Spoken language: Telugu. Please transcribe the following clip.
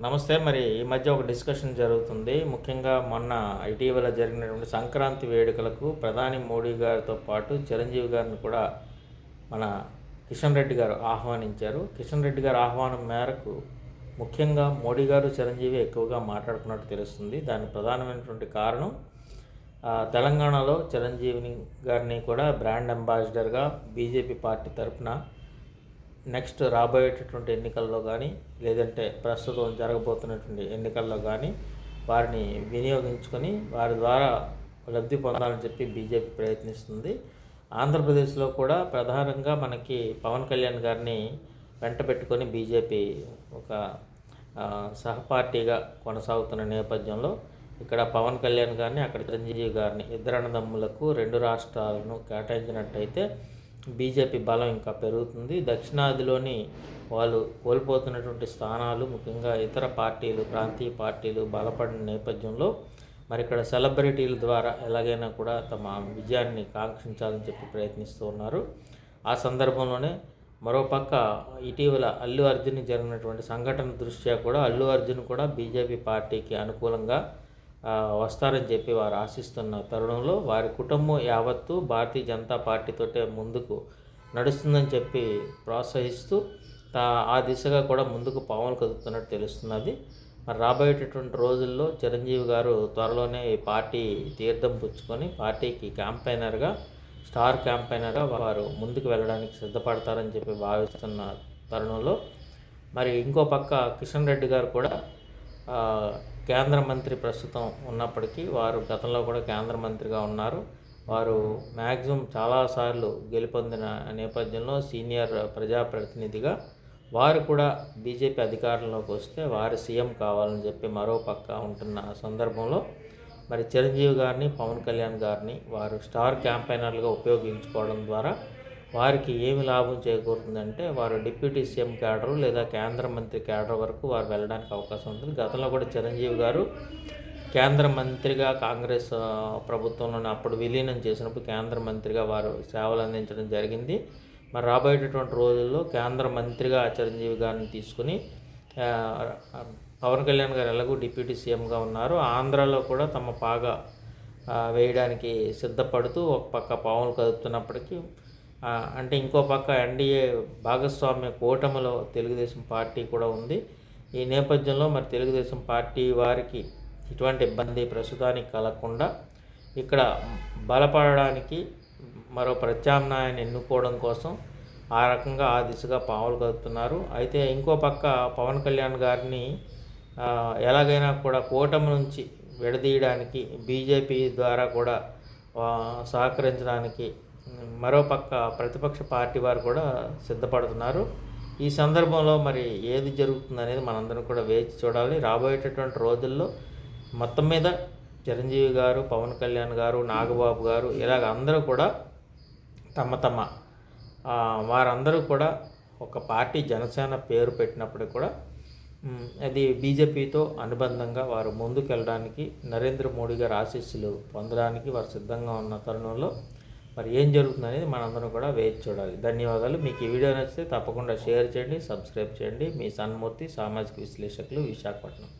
నమస్తే. మరి ఈ మధ్య ఒక డిస్కషన్ జరుగుతుంది. ముఖ్యంగా మొన్న ఇటీవల జరిగినటువంటి సంక్రాంతి వేడుకలకు ప్రధాని మోడీ గారితో పాటు చిరంజీవి గారిని కూడా మన కిషన్ రెడ్డి గారు ఆహ్వానించారు. కిషన్ రెడ్డి గారి ఆహ్వానం మేరకు ముఖ్యంగా మోడీ గారు, చిరంజీవి ఎక్కువగా మాట్లాడుకున్నట్టు తెలుస్తుంది. దానికి ప్రధానమైనటువంటి కారణం తెలంగాణలో చిరంజీవిని గారిని కూడా బ్రాండ్ అంబాసిడర్గా బీజేపీ పార్టీ తరఫున నెక్స్ట్ రాబోయేటటువంటి ఎన్నికల్లో కానీ, లేదంటే ప్రస్తుతం జరగబోతున్నటువంటి ఎన్నికల్లో కానీ వారిని వినియోగించుకొని వారి ద్వారా లబ్ధి పొందాలని చెప్పి బీజేపీ ప్రయత్నిస్తుంది. ఆంధ్రప్రదేశ్లో కూడా ప్రధానంగా మనకి పవన్ కళ్యాణ్ గారిని వెంట పెట్టుకొని బీజేపీ ఒక సహపార్టీగా కొనసాగుతున్న నేపథ్యంలో ఇక్కడ పవన్ కళ్యాణ్ గారిని, అక్కడ చిరంజీవి గారిని, ఇద్దరు అన్నదమ్ములకు 2 రాష్ట్రాలను కేటాయించినట్టయితే బీజేపీ బలం ఇంకా పెరుగుతుంది. దక్షిణాదిలోని వాళ్ళు కోల్పోతున్నటువంటి స్థానాలు, ముఖ్యంగా ఇతర పార్టీలు, ప్రాంతీయ పార్టీలు బలపడిన నేపథ్యంలో మరి ఇక్కడ సెలబ్రిటీల ద్వారా ఎలాగైనా కూడా తమ విజయాన్ని కాంక్షించాలని చెప్పి ప్రయత్నిస్తూ ఉన్నారు. ఆ సందర్భంలోనే మరోపక్క ఇటీవల అల్లు అర్జున్ జరిగినటువంటి సంఘటన దృష్ట్యా కూడా అల్లు అర్జున్ కూడా బీజేపీ పార్టీకి అనుకూలంగా వస్తారని చెప్పి వారు ఆశిస్తున్న తరుణంలో వారి కుటుంబం యావత్తు భారతీయ జనతా పార్టీతోటే ముందుకు నడుస్తుందని చెప్పి ప్రోత్సహిస్తూ ఆ దిశగా కూడా ముందుకు పావులు కదుపుతున్నట్టు తెలుస్తున్నది. మరి రాబోయేటటువంటి రోజుల్లో చిరంజీవి గారు త్వరలోనే ఈ పార్టీ తీర్థం పుచ్చుకొని పార్టీకి క్యాంపెయినర్గా, స్టార్ క్యాంపెయినర్గా వారు ముందుకు వెళ్ళడానికి సిద్ధపడతారని చెప్పి భావిస్తున్న తరుణంలో మరి ఇంకో పక్క కిషన్ రెడ్డి గారు కూడా కేంద్ర మంత్రి ప్రస్తుతం ఉన్నప్పటికీ వారు గతంలో కూడా కేంద్ర మంత్రిగా ఉన్నారు. వారు మ్యాక్సిమం చాలాసార్లు గెలుపొందిన నేపథ్యంలో సీనియర్ ప్రజాప్రతినిధిగా వారు కూడా బీజేపీ అధికారంలోకి వస్తే వారు సీఎం కావాలని చెప్పి మరో పక్క ఉంటున్న సందర్భంలో మరి చిరంజీవి గారిని, పవన్ కళ్యాణ్ గారిని వారు స్టార్ క్యాంపెయినర్లుగా ఉపయోగించుకోవడం ద్వారా వారికి ఏమి లాభం చేకూరుతుందంటే వారు డిప్యూటీ సీఎం క్యాడరు లేదా కేంద్ర మంత్రి క్యాడర్ వరకు వారు వెళ్ళడానికి అవకాశం ఉంటుంది. గతంలో కూడా చిరంజీవి గారు కేంద్ర మంత్రిగా కాంగ్రెస్ ప్రభుత్వంలో అప్పుడు విలీనం చేసినప్పుడు కేంద్ర మంత్రిగా వారు సేవలు అందించడం జరిగింది. మరి రాబోయేటటువంటి రోజుల్లో కేంద్ర మంత్రిగా చిరంజీవి గారిని తీసుకుని పవన్ కళ్యాణ్ గారు ఎలాగూ డిప్యూటీ సీఎంగా ఉన్నారు, ఆంధ్రాలో కూడా తమ పాగా వేయడానికి సిద్ధపడుతూ ఒక పక్క పావులు కదుపుతున్నప్పటికీ అంటే ఇంకో పక్క ఎన్డీఏ భాగస్వామ్య కూటమిలో తెలుగుదేశం పార్టీ కూడా ఉంది. ఈ నేపథ్యంలో మరి తెలుగుదేశం పార్టీ వారికి ఇటువంటి ఇబ్బంది ప్రస్తుతానికి కలగకుండా ఇక్కడ బలపడడానికి మరో ప్రత్యామ్నాయాన్ని ఎన్నుకోవడం కోసం ఆ రకంగా ఆ దిశగా పావులు కదుపుతున్నారు. అయితే ఇంకో పక్క పవన్ కళ్యాణ్ గారిని ఎలాగైనా కూడా కూటమి నుంచి విడదీయడానికి బీజేపీ ద్వారా కూడా సహకరించడానికి మరోపక్క ప్రతిపక్ష పార్టీ వారు కూడా సిద్ధపడుతున్నారు. ఈ సందర్భంలో మరి ఏది జరుగుతుందనేది మనందరం కూడా వేచి చూడాలి. రాబోయేటటువంటి రోజుల్లో మొత్తం మీద చిరంజీవి గారు, పవన్ కళ్యాణ్ గారు, నాగబాబు గారు ఇలాగ అందరూ కూడా తమ వారందరూ కూడా ఒక పార్టీ జనసేన పేరు పెట్టినప్పటికీ కూడా అది బీజేపీతో అనుబంధంగా వారు ముందుకు వెళ్ళడానికి, నరేంద్ర మోడీ గారి ఆశీస్సులు పొందడానికి వారు సిద్ధంగా ఉన్న తరుణంలో మరి ఏం జరుగుతుందనేది మనందరం కూడా వేచి చూడాలి. ధన్యవాదాలు. మీకు ఈ వీడియో నచ్చితే తప్పకుండా షేర్ చేయండి, సబ్స్క్రైబ్ చేయండి. మీ సన్మూర్తి, సామాజిక విశ్లేషకులు, విశాఖపట్నం.